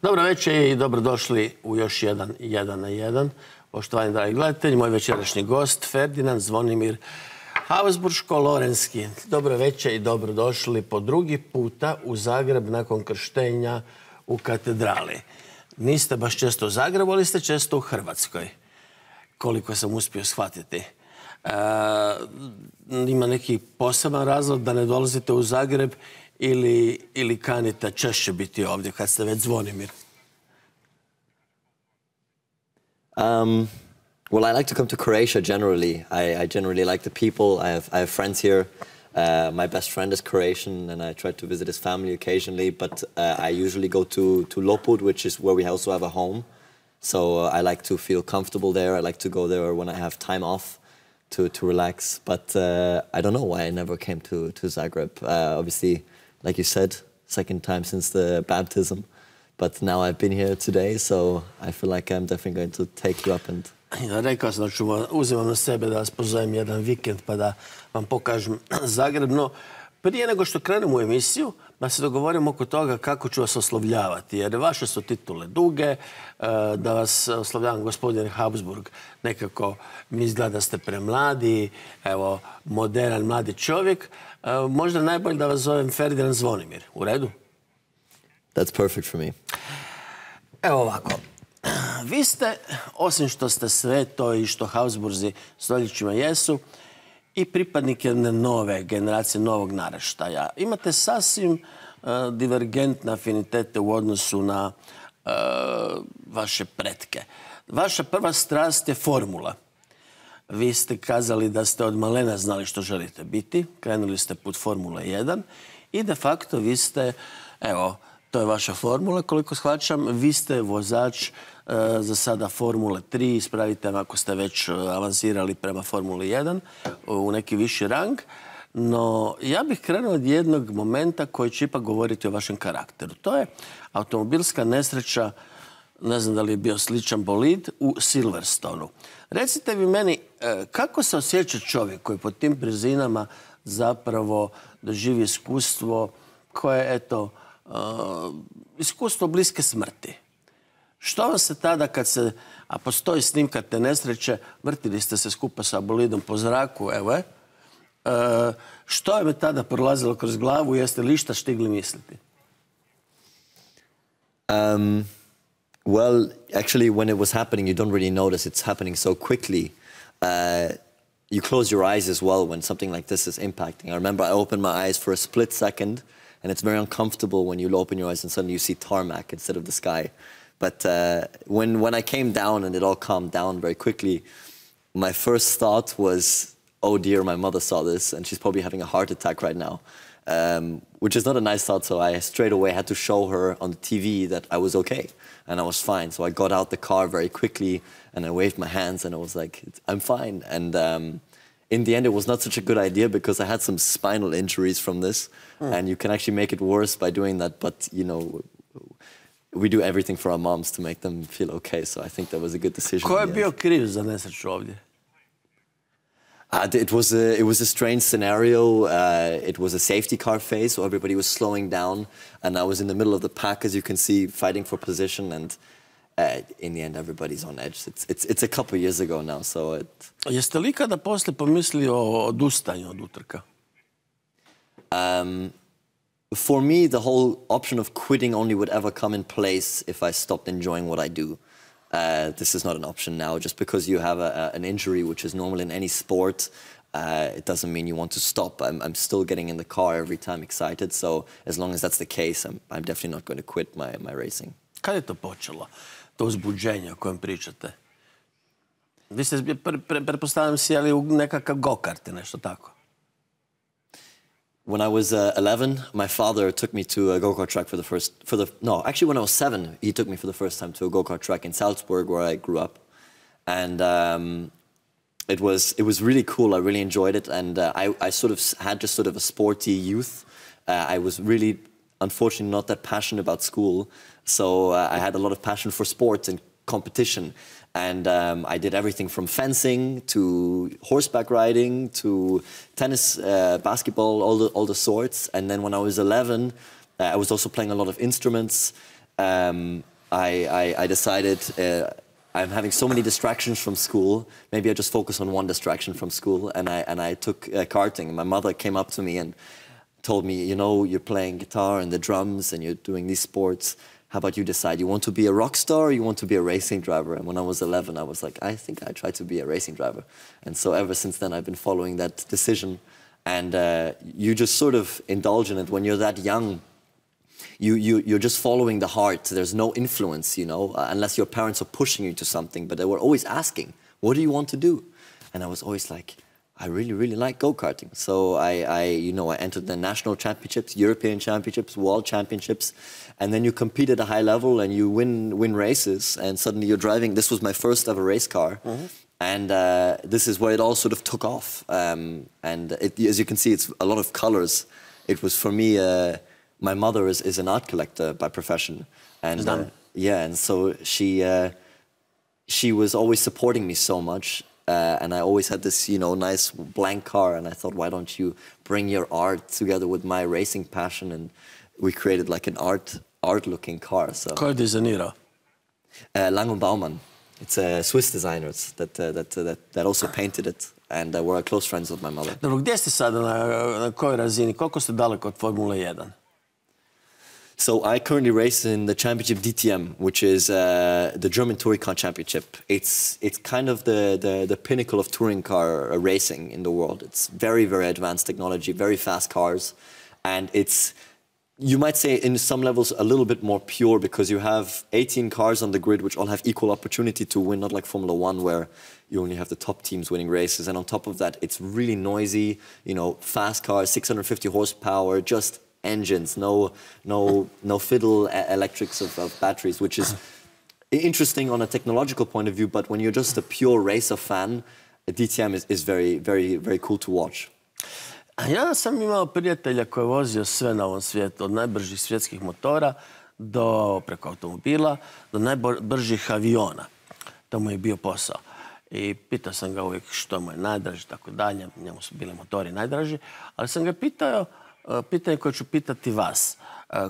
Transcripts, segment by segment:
Dobro večer i dobrodošli u još jedan 1 na 1. Poštovani dragi gledatelji, moj večerašnji gost Ferdinand Zvonimir Habsburg-Lothringen. Dobro večer i dobrodošli po drugi puta u Zagreb nakon krštenja u katedrali. Niste baš često u Zagrebu, ali ste često u Hrvatskoj, koliko sam uspio shvatiti. Ima neki poseban razlog da ne dolazite u Zagreb ili kanite češće biti ovdje kad ste već Zvonimir? Well, I like to come to Croatia generally. I generally like the people. I have friends here. My best friend is Croatian, and I try to visit his family occasionally. But I usually go to Lopud, which is where we also have a home. So I like to feel comfortable there. I like to go there when I have time off to relax. But I don't know why I never came to Zagreb. Obviously, like you said, second time since the baptism. But now I've been here today, so I feel like I'm definitely going to take you up and... Rekao sam da uzimam na sebe da vas pozovem jedan vikend pa da vam pokažem Zagreb. No, prije nego što krenemo u emisiju, da se dogovorimo oko toga kako ću vas oslovljavati. Jer vaše su titule duge, da vas oslovljavam gospodin Habsburg. Nekako mi izgleda da ste premladi, evo, modern, mladi čovjek. Možda najbolje da vas zovem Ferdinand Zvonimir. U redu? That's perfect for me. Evo ovako. Vi ste, osim što ste sve to i što Habsburzi stoljećima jesu, i pripadnik jedne nove generacije, novog naraštaja. Imate sasvim divergentne afinitete u odnosu na vaše pretke. Vaša prva strast je formula. Vi ste kazali da ste od malena znali što želite biti. Krenuli ste put Formule 1 i de facto vi ste, evo, to je vaša formula, koliko shvaćam. Vi ste vozač za sada Formule 3, ispravite me ako ste već avansirali prema Formuli 1 u neki viši rang. No, ja bih krenuo od jednog momenta koji će ipak govoriti o vašem karakteru. To je automobilska nesreća, ne znam da li je bio sličan bolid, u Silverstonu. Recite vi meni, kako se osjeća čovjek koji pod tim brzinama zapravo doživi iskustvo koje, eto, iskustvo bliske smrti? Što vam se tada kad se, a postoji snimka te nesreće, vrtili ste se skupa sa bolidom po zraku, evo je, što je me tada prolazilo kroz glavu, jeste li išta stigli misliti? Well, actually, when it was happening, you don't really notice it's happening so quickly. You close your eyes as well when something like this is impacting. I remember I opened my eyes for a split second, and it's very uncomfortable when you open your eyes and suddenly you see tarmac instead of the sky. But when I came down and it all calmed down very quickly, my first thought was, oh dear, my mother saw this and she's probably having a heart attack right now, which is not a nice thought. So I straight away had to show her on the TV that I was okay and I was fine. So I got out the car very quickly and I waved my hands and I was like, I'm fine. And in the end, it was not such a good idea because I had some spinal injuries from this. And you can actually make it worse by doing that. But, you know, we do everything for our moms to make them feel okay. So I think that was a good decision. Ko je bio kriv za nesreću ovdje? It was a strange scenario. It was a safety car phase, so everybody was slowing down. And I was in the middle of the pack, as you can see, fighting for position. And in the end, everybody's on edge. It's a couple of years ago now, so it... Jeste li ikada poslije pomislili o odustanju od utrka? For me, the whole option of quitting only would ever come in place if I stopped enjoying what I do. This is not an option now. Just because you have an injury, which is normal in any sport, it doesn't mean you want to stop. I'm still getting in the car every time excited. So as long as that's the case, I'm definitely not going to quit my racing. Kad je to počelo? To uzbuđenje o kojem pričate? Vi ste, pretpostavljam, sjeli u nekakav go-kart, nešto tako? When I was 11, my father took me to a go-kart track actually when I was 7, he took me for the first time to a go-kart track in Salzburg where I grew up. And it was really cool. I really enjoyed it. And I sort of had just sort of a sporty youth. I was really, unfortunately, not that passionate about school. So I had a lot of passion for sports and competition. And I did everything from fencing to horseback riding to tennis, basketball, all the sorts. And then when I was 11, I was also playing a lot of instruments. I decided I'm having so many distractions from school. Maybe I just focus on one distraction from school, and I took karting. My mother came up to me and told me, you know, you're playing guitar and the drums and you're doing these sports. How about you decide? You want to be a rock star or you want to be a racing driver? And when I was 11, I was like, I think I try to be a racing driver. And so ever since then, I've been following that decision. And you just sort of indulge in it when you're that young. You're just following the heart. There's no influence, you know, unless your parents are pushing you to something. But they were always asking, what do you want to do? And I was always like, I really, really like go-karting. So I entered the national championships, European championships, world championships. And then you compete at a high level and you win races. And suddenly you're driving. This was my first ever race car. Mm-hmm. And this is where it all sort of took off. As you can see, it's a lot of colors. It was, for me, my mother is an art collector by profession. And and so she was always supporting me so much. And I always had this, you know, nice blank car. And I thought, why don't you bring your art together with my racing passion? And we created like an art-looking car. So. Ko je dizajnirao? Lang & Baumann. It's Swiss designers that also painted it. And were close friends with my mother. Dobro, gdje ste sada, na kojoj razini? Koliko ste daleko od Formule 1? So I currently race in the championship DTM, which is the German Touring Car Championship. It's kind of the pinnacle of touring car racing in the world. It's very, very advanced technology, very fast cars. And it's, you might say, in some levels, a little bit more pure because you have 18 cars on the grid which all have equal opportunity to win, not like Formula 1 where you only have the top teams winning races. And on top of that, it's really noisy, you know, fast cars, 650 horsepower, just engines, no fiddle electrics of batteries, which is interesting on a technological point of view, but when you're just a pure racer fan, a DTM is very, very, very cool to watch. Ja sam imao prijatelja koji je vozio sve na ovom svijetu, od najbržih svjetskih motora preko automobila do najbržih aviona. To mu je bio posao. I pitao sam ga uvijek što mu je najdraži, tako dalje. Njemu su bili motori najdraži, ali sam ga pitao pitanje koje ću pitati vas.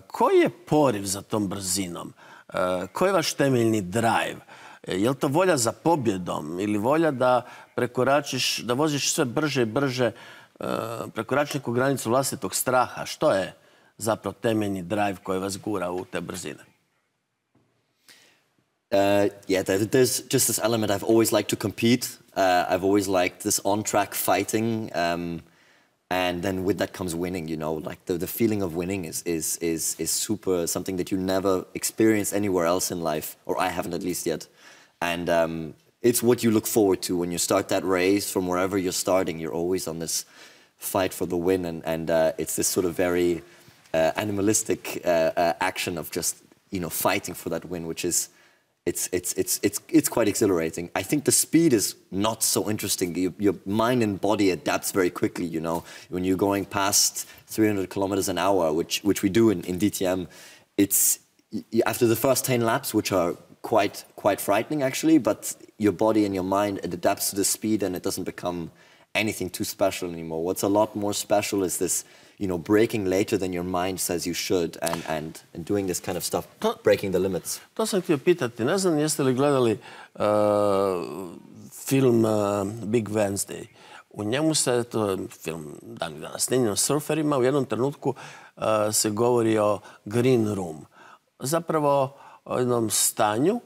Koji je poriv za tom brzinom? Koji je vaš temeljni drive? Je li to volja za pobjedom ili volja da prekoračiš, da voziš sve brže i brže, prekoračiš neku granicu vlastitog straha? Što je zapravo temeljni drive koji vas gura u te brzine? There's just this element. I've always liked to compete. I've always liked this on-track fighting. And then with that comes winning, you know, like the feeling of winning is super, something that you never experience anywhere else in life, or I haven't at least yet. And it's what you look forward to when you start that race. From wherever you're starting, you're always on this fight for the win, and it's this sort of very animalistic action of just, you know, fighting for that win, which is it's quite exhilarating. I think the speed is not so interesting. Your mind and body adapts very quickly, you know. When you're going past 300 kilometers an hour, which we do in DTM, it's after the first 10 laps, which are quite frightening actually, but your body and your mind, it adapts to the speed and it doesn't become anything too special anymore. What's a lot more special is this, you know, braking later than your mind says you should and doing this kind of stuff, breaking the limits. To sam htio pitati. Ne znam jeste li gledali film Big Wednesday. U njemu se, to je film danas snimljen o surferima, u jednom trenutku se govori o green room. Zapravo o jednom stanju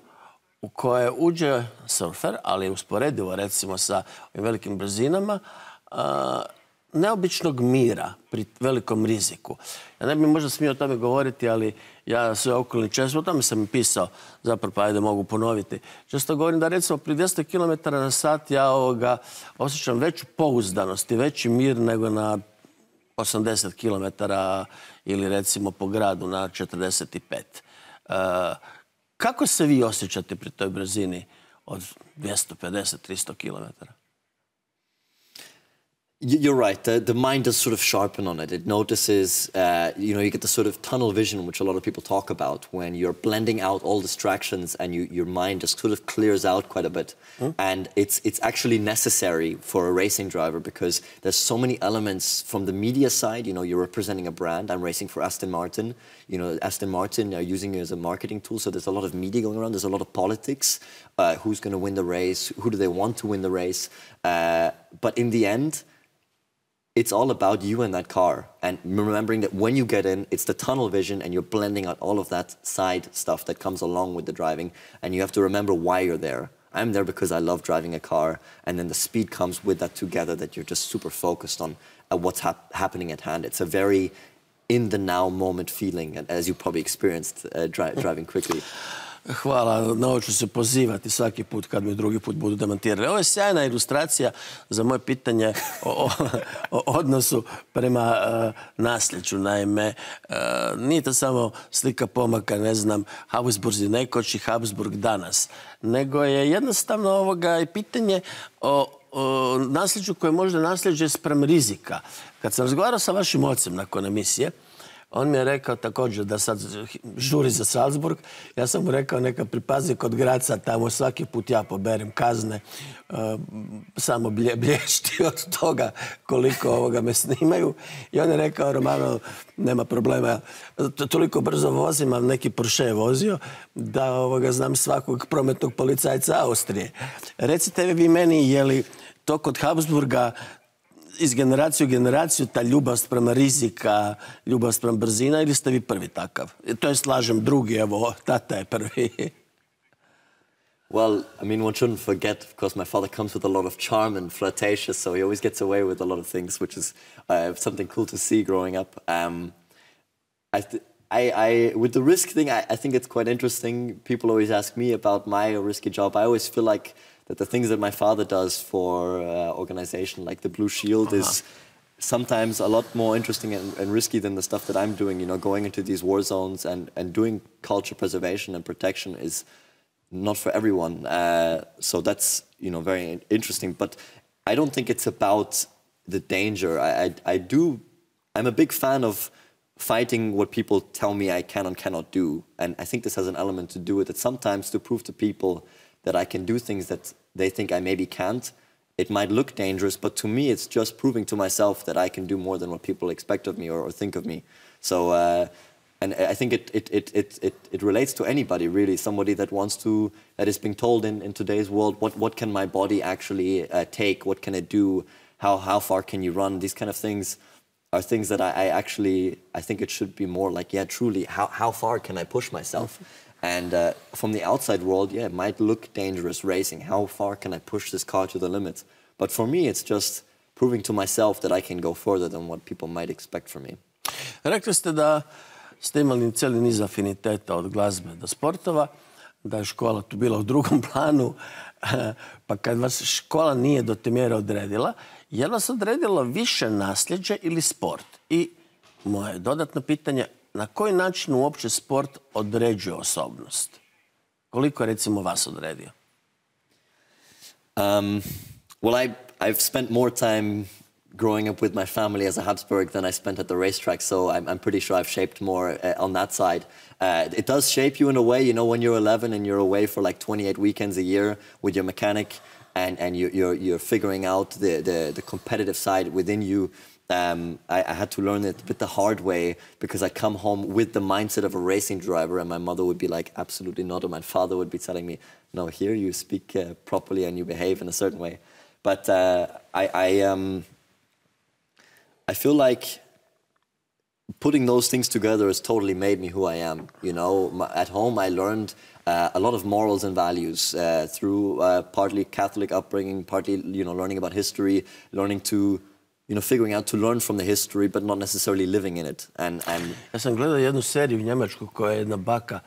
u koje uđe surfer, ali je usporedivo recimo sa ovim velikim brzinama, neobičnog mira pri velikom riziku. Ja ne bih možda smio o tome govoriti, ali ja sve okolni često, o tome sam i pisao, zapravo pa ajde mogu ponoviti. Često govorim da recimo pri 200 km na sat ja osjećam veću pouzdanost i veći mir nego na 80 km ili recimo po gradu na 45. Kako se vi osjećate pri toj brzini od 250-300 km? You're right. The mind does sort of sharpen on it. It notices, you get the sort of tunnel vision, which a lot of people talk about, when you're blending out all distractions and your mind just sort of clears out quite a bit. And it's actually necessary for a racing driver because there's so many elements from the media side. You're representing a brand. I'm racing for Aston Martin. Aston Martin are using it as a marketing tool. So there's a lot of media going around. There's a lot of politics. Who's going to win the race? Who do they want to win the race? But in the end, it's all about you and that car, and remembering that when you get in, it's the tunnel vision and you're blending out all of that side stuff that comes along with the driving, and you have to remember why you're there. I'm there because I love driving a car, and then the speed comes with that together, that you're just super focused on what's happening at hand. It's a very in-the-now moment feeling, and as you probably experienced driving quickly. Hvala, na ovo ću se pozivati svaki put kad mi drugi put budu demantirali. Ovo je sjajna ilustracija za moje pitanje o odnosu prema nasljeđu. Naime, nije to samo slika pomaka, ne znam, Habsburzi nekoć i Habsburg danas, nego je jednostavno i pitanje o nasljeđu koje je možda nasljeđe sprem rizika. Kad sam razgovarao sa vašim ocem nakon emisije, on mi je rekao također da sad žuri za Salzburg. Ja sam mu rekao neka pripazi kod Graca, tamo svaki put ja poberem kazne. Samo blješti od toga koliko me snimaju. I on je rekao, Romano, nema problema, toliko brzo vozim, a neki Porsche je vozio, da znam svakog prometnog policajca Austrije. Recite vi meni, je li to kod Habsburga iz generacije u generaciju ta ljubav sprem rizika, ljubav sprem brzina, ili ste vi prvi takav? To je, slažem, drugi, evo, tata je prvi. Well, I mean, one shouldn't forget, of course, my father comes with a lot of charm and flirtatious, so he always gets away with a lot of things, which is something cool to see growing up. With the risk thing, I think it's quite interesting. People always ask me about my risky job. I always feel like that the things that my father does for organization like the Blue Shield is sometimes a lot more interesting and risky than the stuff that I'm doing. Going into these war zones and doing culture preservation and protection is not for everyone. So that's, very interesting. But I don't think it's about the danger. I'm a big fan of fighting what people tell me I can and cannot do. And I think this has an element to do with it. Sometimes to prove to people that I can do things that they think I maybe can't. It might look dangerous, but to me it's just proving to myself that I can do more than what people expect of me or think of me. So, and I think it relates to anybody, really. Somebody that is being told in today's world, what can my body actually take? What can it do? How far can you run? These kind of things are things that I think it should be more like, yeah, truly, how far can I push myself? And from the outside world, yeah, it might look dangerous racing. How far can I push this car to the limits? But for me, it's just proving to myself that I can go further than what people might expect from me. Rekli ste da ste imali cijeli niz afiniteta od glazbe do sportova, da je škola tu bila u drugom planu, pa kad vas škola nije do te mjere odredila, je li vas odredilo više nasljeđe ili sport? I moje dodatno pitanje, na koji način uopće sport određuje osobnost? Koliko je, recimo, vas odredio? Well, I've spent more time growing up with my family as a Habsburg than I spent at the racetrack, so I'm pretty sure I've shaped more on that side. It does shape you in a way, when you're 11 and you're away for like 28 weekends a year with your mechanic, and you're figuring out the competitive side within you. I had to learn it a bit the hard way, because I come home with the mindset of a racing driver, and my mother would be like, absolutely not, or my father would be telling me, no, here you speak properly and you behave in a certain way. But I feel like putting those things together has totally made me who I am. At home I learned a lot of morals and values through partly Catholic upbringing, partly learning about history, learning to figuring out to learn from the history, but not necessarily living in it. Ja sam gledao jednu seriju u Njemačku koja je jedna baka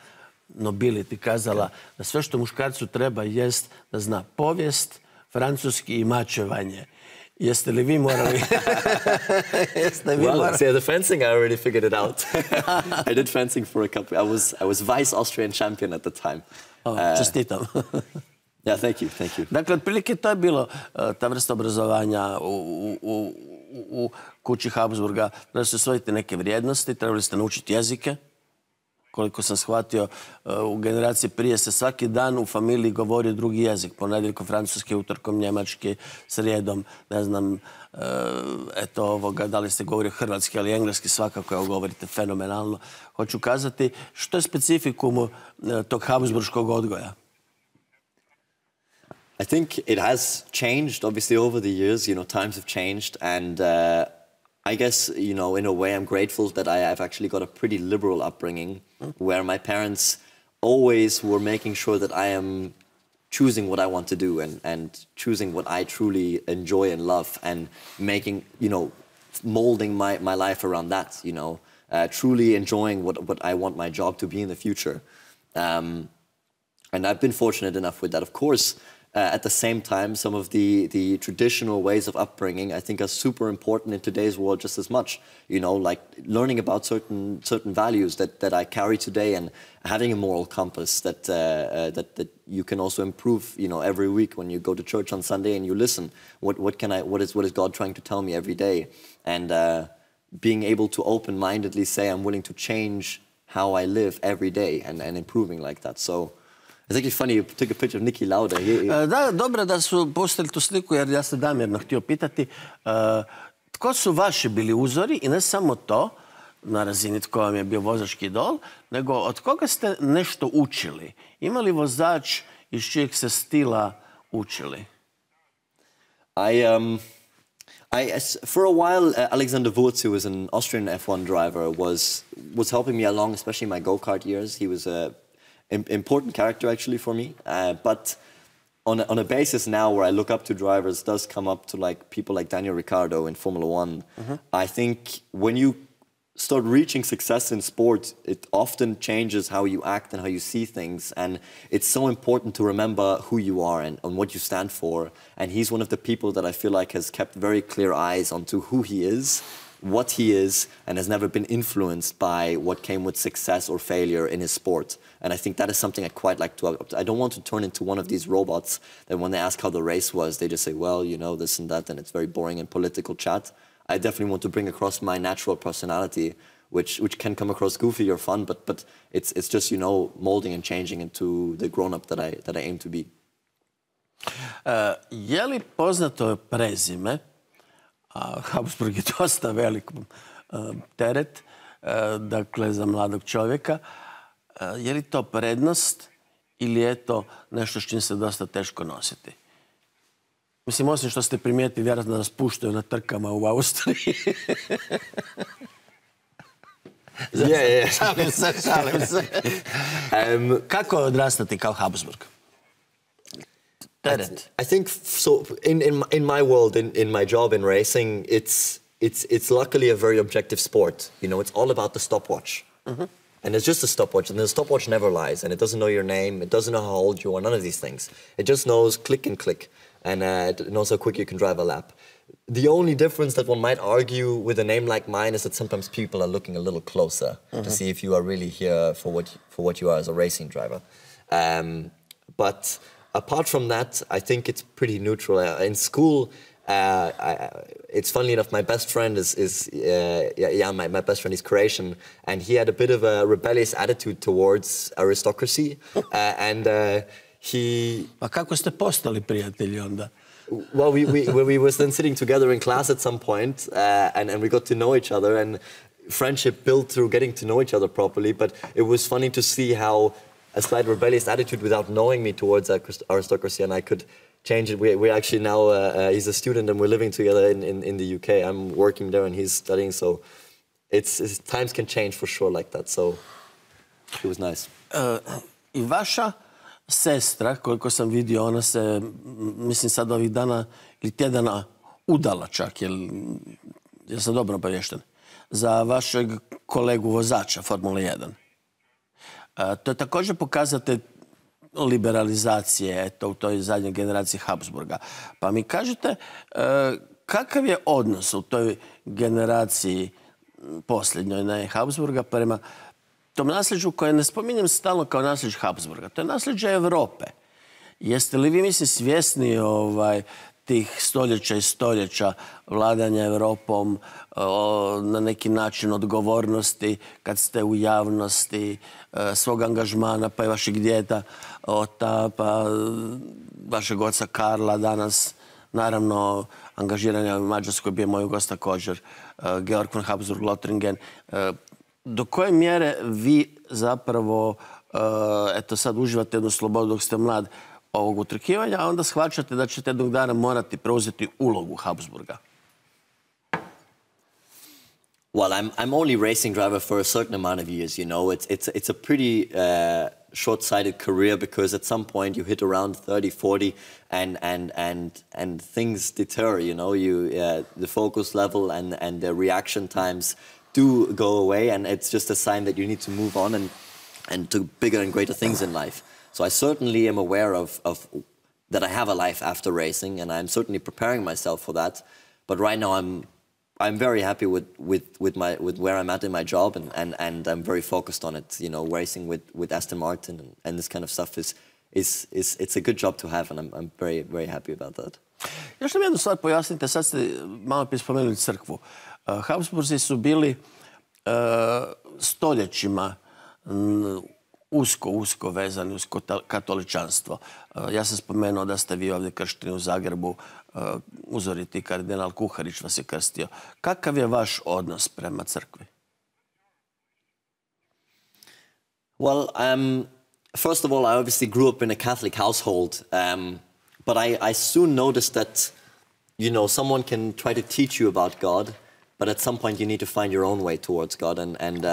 nobility kazala da sve što muškarcu treba jest da zna povijest, francuski i mačevanje. Jeste li vi morali? Well, the fencing, I already figured it out. I did fencing for a couple. I was vice Austrian champion at the time. Čestitam. Yeah, thank you, thank you. Dakle, otprilike to je bilo ta vrsta obrazovanja u kući Habsburga. Trebali ste usvojiti neke vrijednosti, trebali ste naučiti jezike. Koliko sam shvatio, u generaciji prije se svaki dan u familiji govorio drugi jezik. Ponedjeljkom francuski, utorkom njemački, srijedom, ne znam, eto ovoga, da li ste govorio hrvatski, ali engleski svakako, evo govorite fenomenalno. Hoću kazati, što je specifikum tog habsburškog odgoja? I think it has changed, obviously, over the years. Times have changed, and I guess, in a way, I'm grateful that I have actually got a pretty liberal upbringing, where my parents always were making sure that I am choosing what I want to do and choosing what I truly enjoy and love, and making, molding my life around that, truly enjoying what I want my job to be in the future. And I've been fortunate enough with that. Of course, at the same time, some of the traditional ways of upbringing, I think, are super important in today's world just as much. Like learning about certain values that I carry today, and having a moral compass that you can also improve. Every week when you go to church on Sunday and you listen, what is God trying to tell me every day, and being able to open-mindedly say I'm willing to change how I live every day and improving like that. So. It's actually funny, you took a picture of Niki Lauda. Da, dobro da su pustili tu sliku, jer ja sam namjerno htio pitati tko su vaši bili uzori, i ne samo to, na razini tko vam je bio vozački idol, nego od koga ste nešto učili? Ima li vozač iz čijeg se stila učili? For a while, Alexander Wurz, who was an Austrian F1 driver, was helping me along, especially in my go-kart years. He was a important character actually for me, but on a basis now where I look up to drivers, does come up to people like Daniel Ricciardo in Formula One. I think when you start reaching success in sport, it often changes how you act and how you see things, and it's so important to remember who you are and what you stand for. And he's one of the people that I feel like has kept very clear eyes onto who he is, what he is, and has never been influenced by what came with success or failure in his sport. And I think that is something I quite like to. I don't want to turn into one of these robots that when they ask how the race was, they just say, well, this and that, and it's very boring and political chat. I definitely want to bring across my natural personality, which can come across goofy or fun, but it's just, molding and changing into the grown-up that I aim to be. Je li poznato prezime? Habsburg je dosta velik teret, dakle, za mladog čovjeka. Je li to prednost ili je to nešto s čim se dosta teško nositi? Mislim, osim što ste primijetili, vjerojatno nas puštaju na trkama u Austriji. Šalim se. Kako je odrastati kao Habsburg? I think so. In my world, in my job in racing, it's luckily a very objective sport. It's all about the stopwatch, and it's just a stopwatch, and the stopwatch never lies, and it doesn't know your name, it doesn't know how old you are, none of these things. It just knows click and click, and it knows how quick you can drive a lap. The only difference that one might argue with a name like mine is that sometimes people are looking a little closer to see if you are really here for what you are as a racing driver. But apart from that, I think it's pretty neutral. In school, it's funny enough, my best friend my best friend is Croatian, and he had a bit of a rebellious attitude towards aristocracy, and he... Pa kako ste postali prijatelji onda? Well, we were then sitting together in class at some point, and we got to know each other, and friendship built through getting to know each other properly, but it was funny to see how a slight rebellious attitude without knowing me towards aristocracy, and I could change it. We're actually now, he's a student and we're living together in the UK. I'm working there and he's studying, so times can change for sure like that, so it was nice. I vaša sestra, koliko sam vidio, ona se, mislim sad ovih dana ili tjedana udala čak, jer sam dobro obavješten, za vašeg kolegu vozača Formule 1. To je također pokazatelj liberalizacije, eto, u toj zadnjoj generaciji Habsburga. Pa mi kažete, kakav je odnos u toj generaciji posljednjoj Habsburga prema tom nasljeđu koje ne spominjem stalno kao nasljeđe Habsburga. To je nasljeđe Europe. Jeste li vi, mislim, svjesni tih stoljeća i stoljeća vladanja Europom, na neki način odgovornosti kad ste u javnosti, svog angažmana, pa i vašeg djeda Ota, pa vašeg oca Karla danas, naravno angažiranja u Mađarskoj, bio moj gost također, Georg von Habsburg-Lothringen. Do koje mjere vi zapravo, eto sad uživate jednu slobodu dok ste mlad ovog utrkivanja, a onda shvaćate da ćete jednog dana morati preuzeti ulogu Habsburga? Well, I'm only racing driver for a certain amount of years, you know. It's a pretty short-sighted career because at some point you hit around 30, 40 and things deter, you know. The focus level and the reaction times do go away, and it's just a sign that you need to move on and do bigger and greater things in life. So I certainly am aware of that I have a life after racing, and I'm certainly preparing myself for that. But right now I'm very happy with where I'm at in my job, and I'm very focused on it. You know, racing with Aston Martin and this kind of stuff it's a good job to have, and I'm very, very happy about that. Još nam jednu stvar pojasnite, sad ste malo prije spomenuli crkvu. Habsburzi su bili stoljećima usko vezani uz katoličanstvo. Ja sam spomenuo da ste vi ovdje kršteni u Zagrebu, uzoriti kardinal Kuharić vas je krstio. Kakav je vaš odnos prema crkvi? Well, first of all, I obviously grew up in a Catholic household, but I soon noticed that, you know, someone can try to teach you about God, but at some point you need to find your own way towards God, and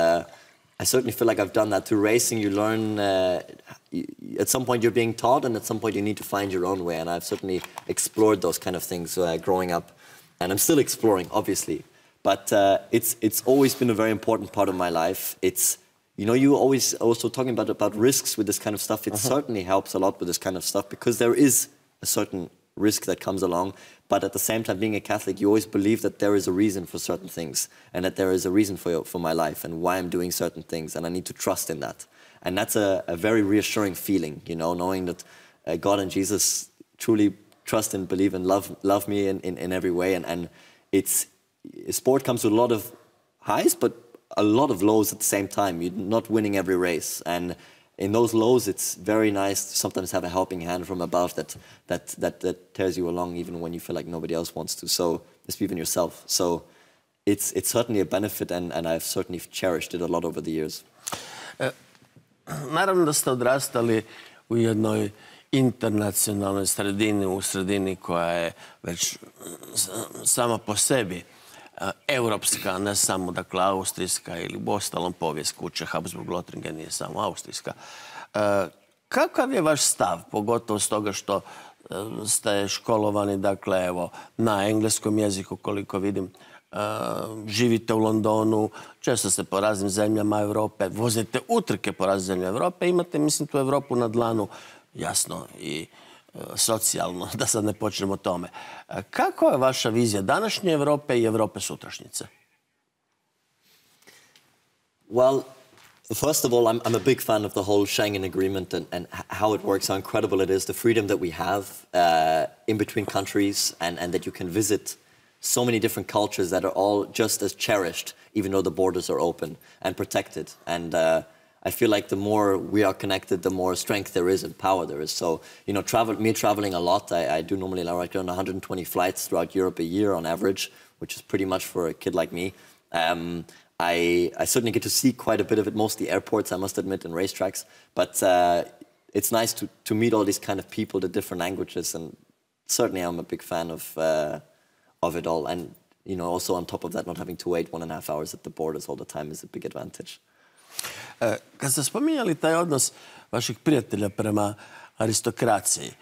I certainly feel like I've done that. Through racing, you learn, at some point you're being taught, and at some point you need to find your own way, and I've certainly explored those kind of things growing up, and I'm still exploring, obviously, but it's always been a very important part of my life. It's, you know, you always also talking about risks with this kind of stuff. It certainly helps a lot with this kind of stuff because there is a certain risk that comes along, but at the same time, being a Catholic, you always believe that there is a reason for certain things, and that there is a reason for my life and why I'm doing certain things, and I need to trust in that. And that's a very reassuring feeling, you know, knowing that God and Jesus truly trust and believe and love me in every way. And sport comes with a lot of highs, but a lot of lows at the same time. You're not winning every race, and in those lows, it's very nice to sometimes have a helping hand from above that tears you along, even when you feel like nobody else wants to. So it's even yourself. So it's certainly a benefit, and I've certainly cherished it a lot over the years. Naravno da ste odrastali u jednoj internacionalnoj sredini, u sredini koja je već sama po sebi europska, ne samo, dakle, austrijska ili u ostalom povijest kuće Habsburg-Lothringen nije samo austrijska. Kakav je vaš stav, pogotovo s toga što ste školovani, dakle, evo, na engleskom jeziku, koliko vidim, živite u Londonu, često ste po raznim zemljama Europe, vozite utrke po raznim zemljama Europe, imate, mislim, tu Europu na dlanu, jasno, i socijalno, da sad ne počnemo o tome. Kako je vaša vizija današnje Europe i Europe sutrašnjice? Well, first of all, I'm a big fan of the whole Schengen agreement and how it works, how incredible it is, the freedom that we have in between countries, and that you can visit so many different cultures that are all just as cherished, even though the borders are open and protected. And I feel like the more we are connected, the more strength there is and power there is. So, you know, traveling a lot, I do normally like around 120 flights throughout Europe a year on average, which is pretty much for a kid like me. I certainly get to see quite a bit of it, mostly airports, I must admit, and racetracks. But it's nice to meet all these kind of people, the different languages, and certainly I'm a big fan of it all. And, you know, also on top of that, not having to wait 1.5 hours at the borders all the time is a big advantage. Kad ste spominjali taj odnos vaših prijatelja prema aristokraciji,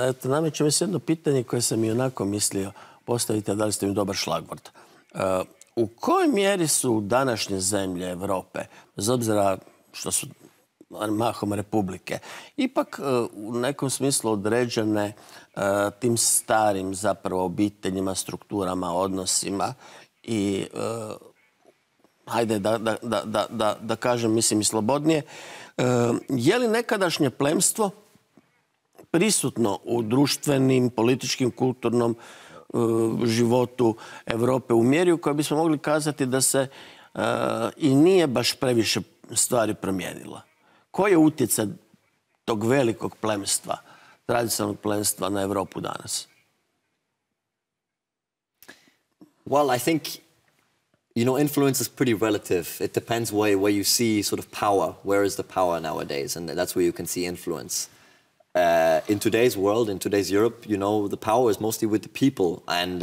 eto, nameće mi se jedno pitanje koje sam i onako mislio postaviti, a da li ste mi dobar šlagvort. U kojoj mjeri su današnje zemlje Europe, bez obzira što su mahom republike, ipak u nekom smislu određene tim starim zapravo obiteljima, strukturama, odnosima i hajde da kažem, mislim i slobodnije, je li nekadašnje plemstvo prisutno u društvenim, političkim, kulturnom životu Europe u mjeri u kojoj bismo mogli kazati da se i nije baš previše stvari promijenila. Koji je utjecaj tog velikog plemstva, tradicionalnog plemstva na Europu danas? Well, I think, influence is pretty relative. It depends where you see sort of power. Where is the power nowadays? And that's where you can see influence. In today's world, in today's Europe, the power is mostly with the people. And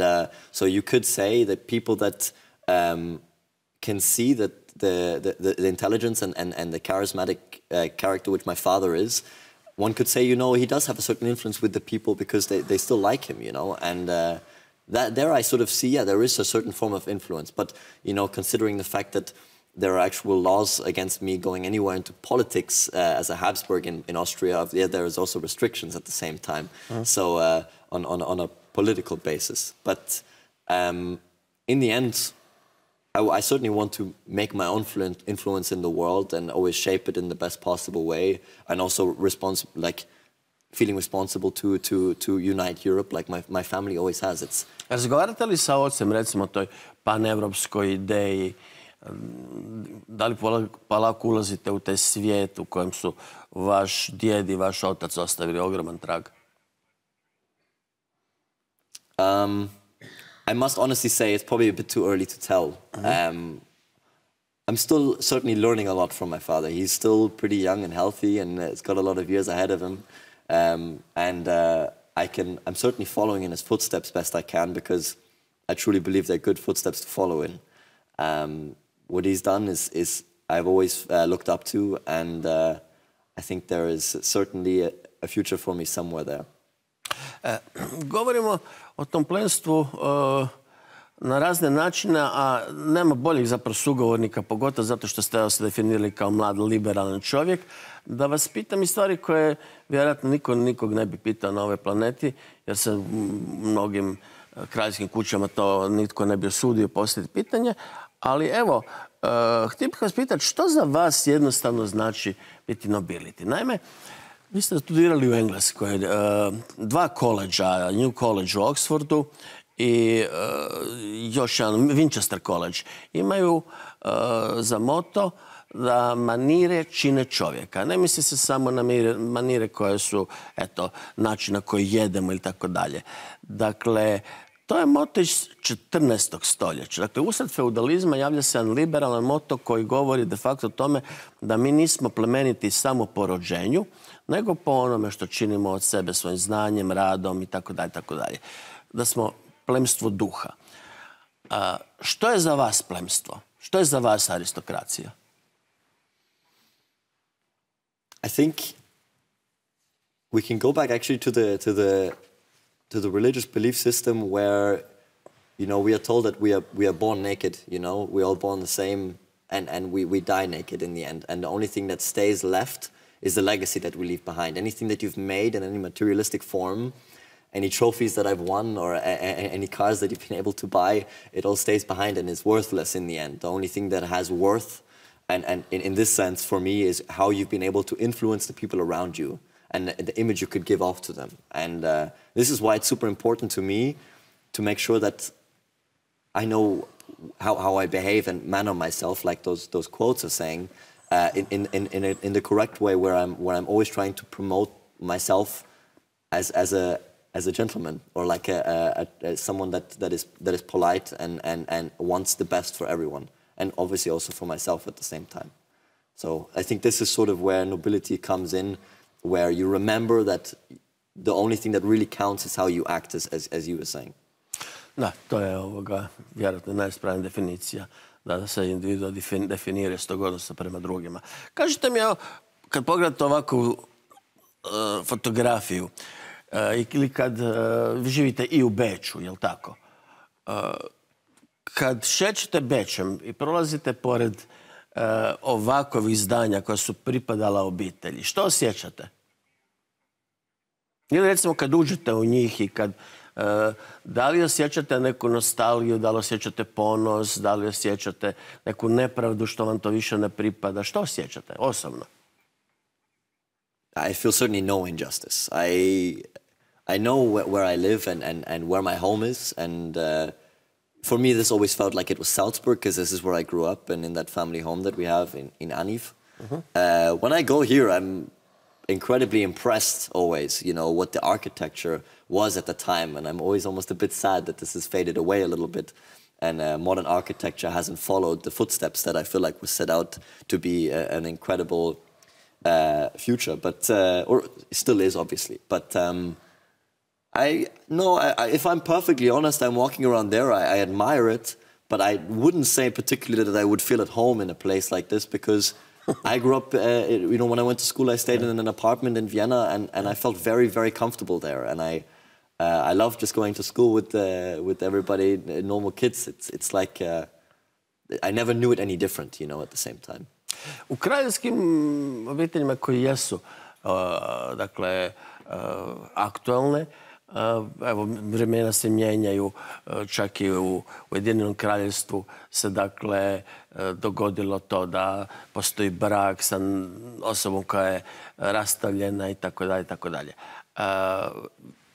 so you could say that people that can see that the intelligence and the charismatic character which my father is, one could say, he does have a certain influence with the people because they still like him, and that there I sort of see, there is a certain form of influence. But, considering the fact that there are actual laws against me going anywhere into politics as a Habsburg in Austria, there is also restrictions at the same time. So on a political basis. But in the end, I certainly want to make my own influence in the world and always shape it in the best possible way, and also feeling responsible to unite Europe, like my family always has. Razgovarate li sa ocem, recimo, toj panevropskoj ideji? Da li polako ulazite u taj svijet u kojem su vaš djed i vaš otac ostavili ogroman trag? I must honestly say it's probably a bit too early to tell. I'm still certainly learning a lot from my father. He's still pretty young and healthy, and he's got a lot of years ahead of him. I'm certainly following in his footsteps best I can, because I truly believe they're good footsteps to follow in. What he's done is I've always looked up to, and I think there is certainly a future for me somewhere there. Govorimo o tom plemstvu na razne načine, a nema boljih zapravo sugovornika, pogotovo zato što ste se definirali kao mlad liberalan čovjek, da vas pitam i stvari koje vjerojatno nikog ne bi pitao na ovoj planeti, jer se u mnogim kraljevskim kućama to nitko ne bi osudio postaviti pitanje. Ali evo, htio bih vas pitati što za vas jednostavno znači biti nobility. Naime, vi ste studirali u Engleskoj, 2 koleđa, New College u Oxfordu i još jedan, Winchester College, imaju za moto da manire čine čovjeka. Ne misli se samo na manire koje su, način na koji jedemo ili tako dalje. Dakle, to je moto iz 14. stoljeća. Dakle, usred feudalizma javlja se jedan liberalan moto koji govori de facto o tome da mi nismo plemeniti samo po rođenju, nego po onome što činimo od sebe svojim znanjem, radom i tako dalje, tako dalje. Da smo plemstvo duha. Što je za vas plemstvo? Što je za vas aristokracija? I think we can go back actually to the religious belief system where, we are told that we are born naked, we're all born the same, and we die naked in the end. And the only thing that stays left is the legacy that we leave behind. Anything that you've made in any materialistic form, any trophies that I've won, or any cars that you've been able to buy, it all stays behind and is worthless in the end. The only thing that has worth, and in this sense for me, is how you've been able to influence the people around you and the image you could give off to them. And this is why it's super important to me to make sure that I know how I behave and manner myself, like those quotes are saying, in the correct way, where I'm always trying to promote myself as a gentleman, or like someone that is polite and wants the best for everyone, and obviously also for myself at the same time. So I think this is sort of where nobility comes in, where you remember that the only thing that really counts is how you act, as you were saying. Da, to je vjerojatno najispravnija definicija, da se individuo definira s tog odnosa prema drugima. Kažite mi, evo, kad pogledate ovakvu fotografiju, ili kad vi živite i u Beču, jel' tako? Kad šećete Bečem i prolazite pored ovakvih zdanja koja su pripadala obitelji, što osjećate? Ili recimo kad uđete u njih i kad... Da li osjećate neku nostalgiju, da li osjećate ponos, da li osjećate neku nepravdu što vam to više ne pripada? Što osjećate osobno? I feel certainly no injustice. I know where I live and where my home is, and for me this always felt like it was Salzburg, because this is where I grew up and in that family home that we have in Aniv. When I go here, I'm incredibly impressed always, you know, what the architecture was at the time, and I'm always almost a bit sad that this has faded away a little bit, and modern architecture hasn't followed the footsteps that I feel like was set out to be an incredible future, but or still is, obviously. But if I'm perfectly honest, I'm walking around there, I admire it, but I wouldn't say particularly that I would feel at home in a place like this, because I grew up, you know, when I went to school, I stayed in an apartment in Vienna, and I felt very, very comfortable there. And I loved just going to school with everybody, normal kids. It's like I never knew it any different, you know, at the same time. U kraljevskim obiteljima koji jesu, dakle, aktualne, evo, vremena se mijenjaju, čak i u Ujedinjenom kraljevstvu se, dakle, dogodilo to da postoji brak sa osobom koja je rastavljena i tako dalje, i tako dalje.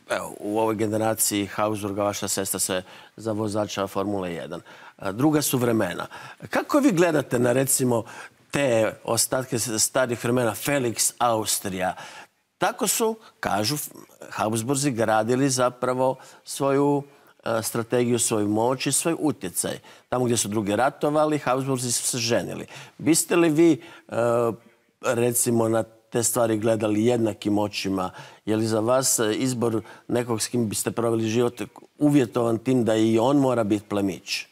Evo, u ovoj generaciji Habsburga vaša sestra se za vozača Formule 1. Druga su vremena. Kako vi gledate na, recimo, te ostatke starih vremena, Felix Austrija? Tako su, kažu, Habsburzi gradili zapravo svoju strategiju, svoju moć i svoj utjecaj. Tamo gdje su drugi ratovali, Habsburzi su se ženili. Biste li vi, recimo, na te stvari gledali jednakim očima? Je li za vas izbor nekog s kim biste proveli život uvjetovan tim da i on mora biti plemić?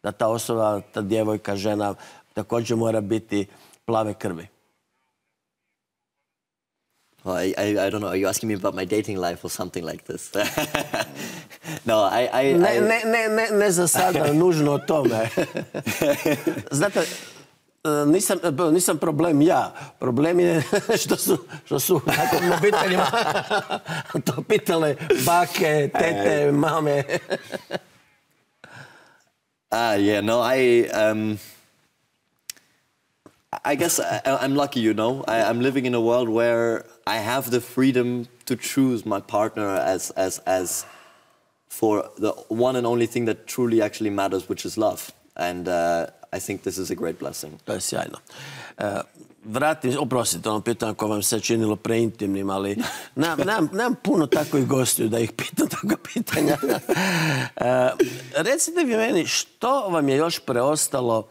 Da ta osoba, ta djevojka, žena također mora biti plave krvi? Well, I don't know. Are you asking me about my dating life or something like this? No, Ne za sada, nužno o tome. Znate, nisam problem ja. Problem je što su takvim obiteljima to pitale bake, tete, mame. Yeah, no, I guess I'm lucky, you know. I'm living in a world where I have the freedom to choose my partner as for the one and only thing that truly actually matters, which is love. And I think this is a great blessing. To je sjajno. Oprostite, ono pitanje koje vam se činilo preintimnim, ali nemam puno takvih gostiju da ih pitam takva pitanja. Recite vi meni, što vam je još preostalo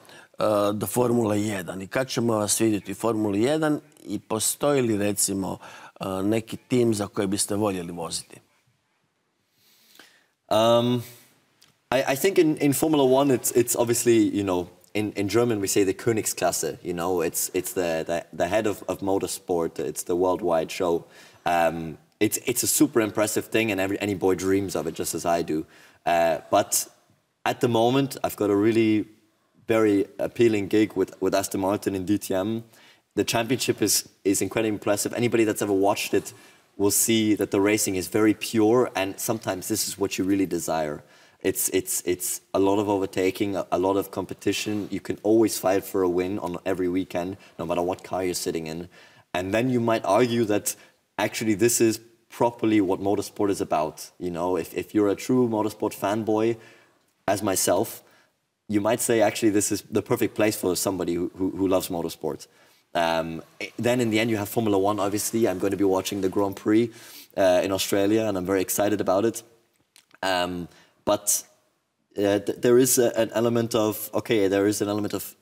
do Formule 1 i kad ćemo vas vidjeti u Formuli 1 i postoji li, recimo, neki tim za koje biste voljeli voziti? I think in Formula 1 it's obviously, you know, in German we say the Königsklasse, you know, it's the head of motorsport, it's the worldwide show. It's a super impressive thing, and any boy dreams of it, just as I do. But at the moment I've got a really very appealing gig with Aston Martin in DTM. The championship is incredibly impressive. Anybody that's ever watched it will see that the racing is very pure, and sometimes this is what you really desire. It's a lot of overtaking, a lot of competition. You can always fight for a win on every weekend, no matter what car you're sitting in. And then you might argue that actually this is properly what motorsport is about. You know, if you're a true motorsport fanboy, as myself, you might say, actually, this is the perfect place for somebody who loves motorsport. Then in the end, you have Formula 1, obviously. I'm going to be watching the Grand Prix in Australia, and I'm very excited about it. But there is an element of,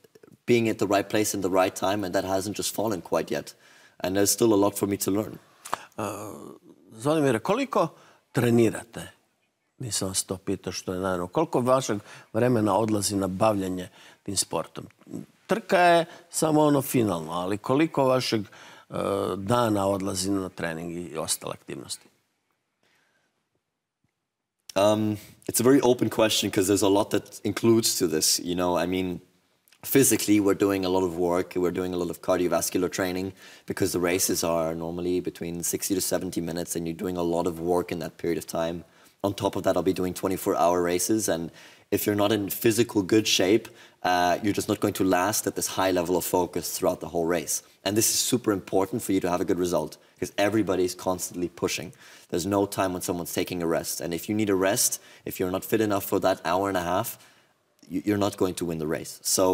being at the right place in the right time, and that hasn't just fallen quite yet. And there's still a lot for me to learn. Zvonimire, koliko trenirate? Nisam vas to pitao, što je naravno. Koliko vašeg vremena odlazi na bavljanje tim sportom? Trka je samo ono finalno, ali koliko vašeg dana odlazi na trening i ostale aktivnosti? It's a very open question, because there's a lot that includes to this. You know, I mean, physically we're doing a lot of work, we're doing a lot of cardiovascular training, because the races are normally between 60 to 70 minutes, and you're doing a lot of work in that period of time. On top of that, I'll be doing 24-hour races, and if you're not in physical good shape, you're just not going to last at this high level of focus throughout the whole race. And this is super important for you to have a good result, because everybody's constantly pushing. There's no time when someone's taking a rest. And if you need a rest, if you're not fit enough for that hour and a half, you're not going to win the race. So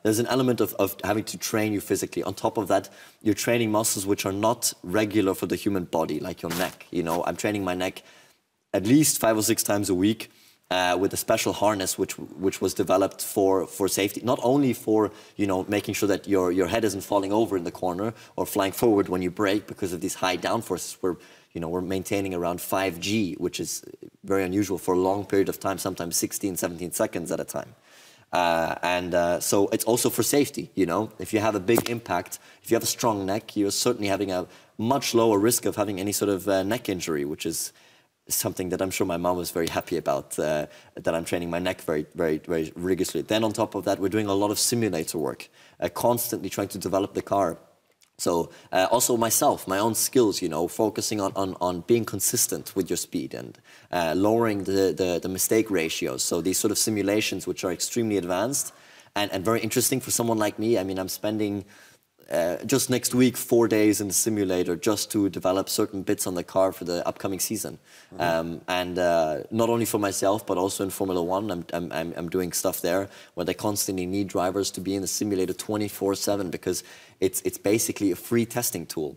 there's an element of having to train you physically. On top of that, you're training muscles which are not regular for the human body, like your neck. You know, I'm training my neck at least 5 or 6 times a week with a special harness which was developed for safety, not only for, you know, making sure that your head isn't falling over in the corner or flying forward when you brake because of these high downforces. We're maintaining around 5G, which is very unusual for a long period of time, sometimes 16, 17 seconds at a time. So it's also for safety, you know. If you have a big impact, if you have a strong neck, you're certainly having a much lower risk of having any sort of neck injury, which is something that I'm sure my mom was very happy about, that I'm training my neck very, very, very rigorously. Then on top of that, we're doing a lot of simulator work, constantly trying to develop the car. So also myself, my own skills, you know, focusing on being consistent with your speed and lowering the mistake ratios. So these sort of simulations, which are extremely advanced and very interesting for someone like me. I mean, I'm spending just next week 4 days in the simulator just to develop certain bits on the car for the upcoming season. Not only for myself, but also in Formula One, I'm doing stuff there where they constantly need drivers to be in the simulator 24/7 because it's basically a free testing tool.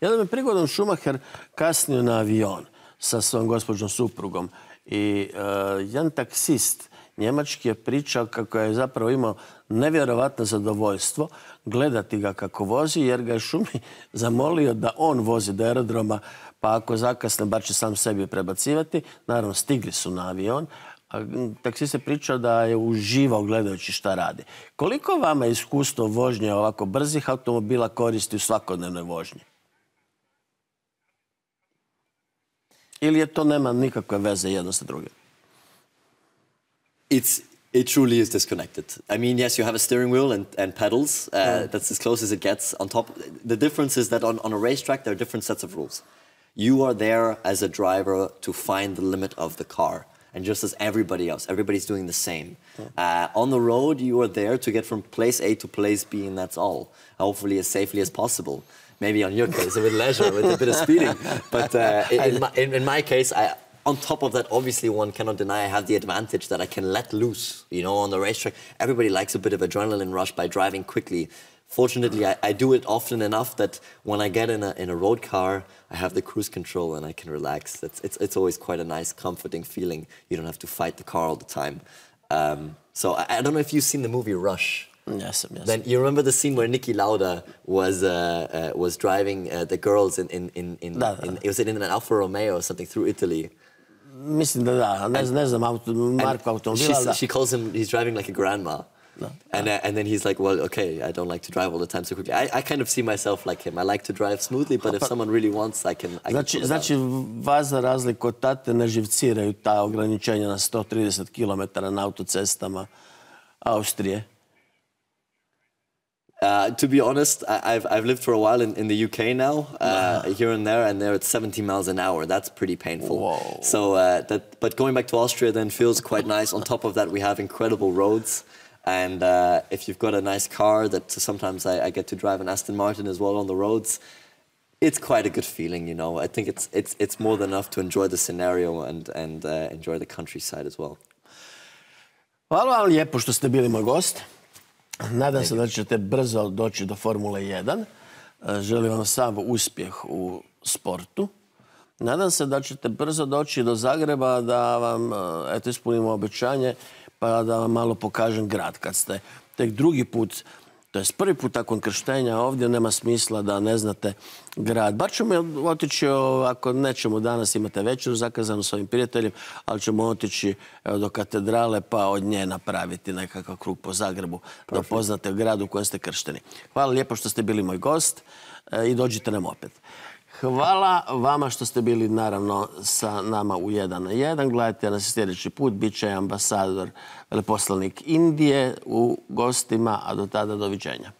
Jedan je prigodom Schumacher kasnio na avion sa svojom gospođom suprugom i jedan taksist njemački je pričao kako je zapravo imao nevjerovatno zadovoljstvo gledati ga kako vozi, jer ga je Schumi zamolio da on vozi do aerodroma, pa ako zakasne, bar će sam sebi prebacivati. Naravno, stigli su na avion, a taksist je pričao da je uživao gledajući šta radi. Koliko vama iskustvo vožnje ovako brzih automobila koristi u svakodnevnoj vožnji? Ili je to nema nikakve veze jedno sa drugim? It truly is disconnected. I mean, yes, you have a steering wheel and pedals. That's as close as it gets. On top, the difference is that on a racetrack, there are different sets of rules. You are there as a driver to find the limit of the car. And just as everybody else, everybody's doing the same. On the road, you are there to get from place A to place B, and that's all. Hopefully as safely as possible. Maybe on your case, with leisure, with a bit of speeding. But in my case, on top of that, obviously, one cannot deny I have the advantage that I can let loose, you know, on the racetrack. Everybody likes a bit of adrenaline rush by driving quickly. Fortunately, I do it often enough that when I get in a road car, I have the cruise control and I can relax. It's always quite a nice, comforting feeling. You don't have to fight the car all the time. So I don't know if you've seen the movie Rush. Yes. Then you remember the scene where Niki Lauda was driving the girls was it in an Alfa Romeo or something through Italy? Mislim da. Ne znam marku automobila. She calls him, he's driving like a grandma. No. And then he's like, well, okay, I don't like to drive all the time so quickly. I kind of see myself like him. I like to drive smoothly, but if someone really wants, I can Znači, vas za razliku od tate ne živciraju ta ograničenja na 130 km na autocestama Austrije? To be honest, I've lived for a while in the UK now, here and there it's 70 miles an hour. That's pretty painful. Whoa. So, but going back to Austria then feels quite nice. On top of that, we have incredible roads. And if you've got a nice car, that sometimes I get to drive an Aston Martin as well on the roads, it's quite a good feeling, you know. I think it's more than enough to enjoy the scenario and enjoy the countryside as well. Hvala vam lijepo što ste bili moj gost. Nadam se da ćete brzo doći do Formule 1. Želim vam sav uspjeh u sportu. Nadam se da ćete brzo doći do Zagreba da vam ispunimo obećanje pa da vam malo pokažem grad. Kad ste tek drugi put, to je prvi put nakon krštenja ovdje, nema smisla da ne znate grad. Bar ćemo otići, ako nećemo danas, imate večeru zakazanu s ovim prijateljem, ali ćemo otići do katedrale pa od nje napraviti nekakav krug po Zagrebu da poznate grad u kojem ste kršteni. Hvala lijepo što ste bili moj gost i dođite nam opet. Hvala vama što ste bili naravno sa nama u 1 na 1. Gledajte nas sljedeći put. Biće ambasador, veleposlanik Indije u gostima, a do tada doviđenja.